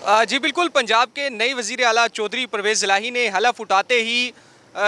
जी बिल्कुल, पंजाब के नए वज़ीर आला चौधरी परवेज़ इलाही ने हलफ उठाते ही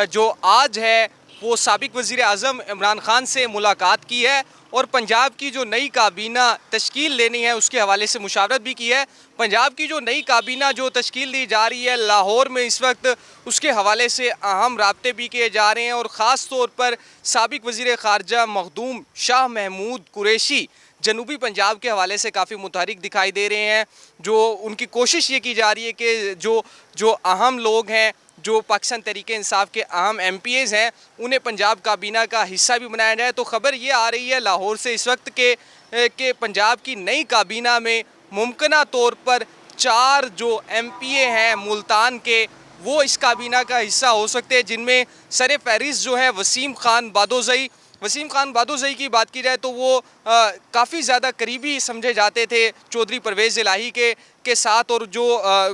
जो आज है वो साबिक़ वज़ीर आज़म इमरान ख़ान से मुलाकात की है और पंजाब की जो नई काबीना तश्कील लेनी है उसके हवाले से मुशावरत भी की है। पंजाब की जो नई काबीना जो तश्कील दी जा रही है लाहौर में इस वक्त, उसके हवाले से अहम राब्ते भी किए जा रहे हैं और ख़ास तौर पर साबिक़ वज़ीर ख़ारजा मखदूम शाह महमूद कुरैशी जनूबी पंजाब के हवाले से काफ़ी मुतहरिक दिखाई दे रहे हैं। जो उनकी कोशिश ये की जा रही है कि जो अहम लोग हैं, जो पाकिस्तान तहरीक इंसाफ के अहम MPAs हैं, उन्हें पंजाब काबीना का हिस्सा भी बनाया जाए। तो ख़बर ये आ रही है लाहौर से इस वक्त के पंजाब की नई काबीना में मुमकिना तौर पर 4 जो MPA हैं मुल्तान के, वो इस काबीना का हिस्सा हो सकते हैं, जिनमें सर फहरिस्त जो है वसीम खान बादोज़ई की बात की जाए तो वो काफ़ी ज़्यादा करीबी समझे जाते थे चौधरी परवेज़ इलाही के साथ। और जो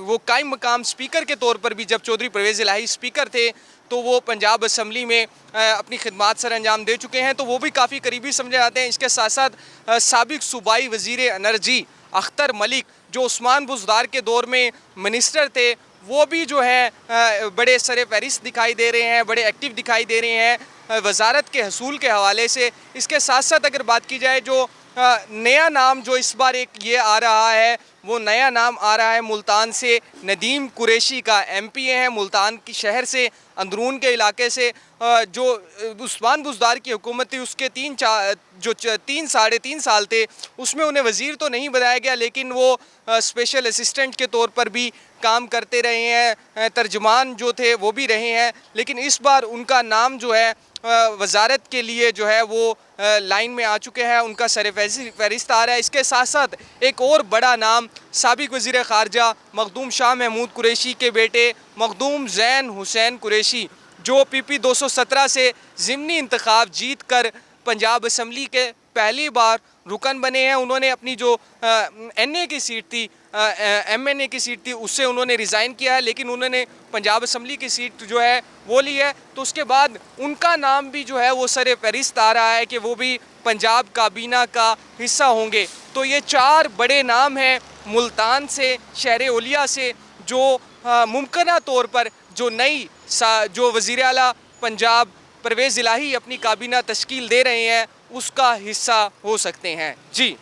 वो कायम मकाम स्पीकर के तौर पर भी, जब चौधरी परवेज़ इलाही स्पीकर थे तो वो पंजाब असम्बली में अपनी खिदमात सर अंजाम दे चुके हैं, तो वो भी काफ़ी करीबी समझे जाते हैं। इसके साथ साथ साबिक़ सूबाई वज़ीर एनर्जी अख्तर मलिक, जो उस्मान बुज़दार के दौर में मिनिस्टर थे, वो भी जो है बड़े सर फहरिस्त दिखाई दे रहे हैं, बड़े एक्टिव दिखाई दे रहे हैं वजारत के हसूल के हवाले से। इसके साथ साथ अगर बात की जाए जो नया नाम जो इस बार एक ये आ रहा है, वो नया नाम आ रहा है मुल्तान से नदीम कुरैशी का। MPA है मुल्तान की शहर से, अंदरून के इलाके से। जो उस्मान बुज़दार की हुकूमत थी उसके 3 साढ़े 3 साल थे, उसमें उन्हें वज़ीर तो नहीं बनाया गया, लेकिन वो स्पेशल असिस्टेंट के तौर पर भी काम करते रहे हैं, तर्जमान जो थे वो भी रहे हैं। लेकिन इस बार उनका नाम जो है वजारत के लिए जो है वो लाइन में आ चुके हैं, उनका सर फहरिस्त आ रहा है। इसके साथ साथ एक और बड़ा नाम साबिक़ वज़ीर ख़ारजा मखदूम शाह महमूद कुरैशी के बेटे मखदूम ज़ैन हुसैन कुरैशी, जो PP 217 से ज़िमनी इंतखाब जीत कर पंजाब असम्बली के पहली बार रुकन बने हैं। उन्होंने अपनी जो NA की सीट थी, MNA की सीट थी, उससे उन्होंने रिज़ाइन किया है, लेकिन उन्होंने पंजाब असम्बली की सीट जो है वो ली है। तो उसके बाद उनका नाम भी जो है वो सर फहरिस्त आ रहा है कि वो भी पंजाब काबीना का हिस्सा होंगे। तो ये 4 बड़े नाम हैं मुल्तान से, शहर ओलिया से, जो मुमकिना तौर पर जो जो वज़ीर आला पंजाब परवेज़ इलाही अपनी काबीना तश्कील दे रहे हैं उसका हिस्सा हो सकते हैं। जी।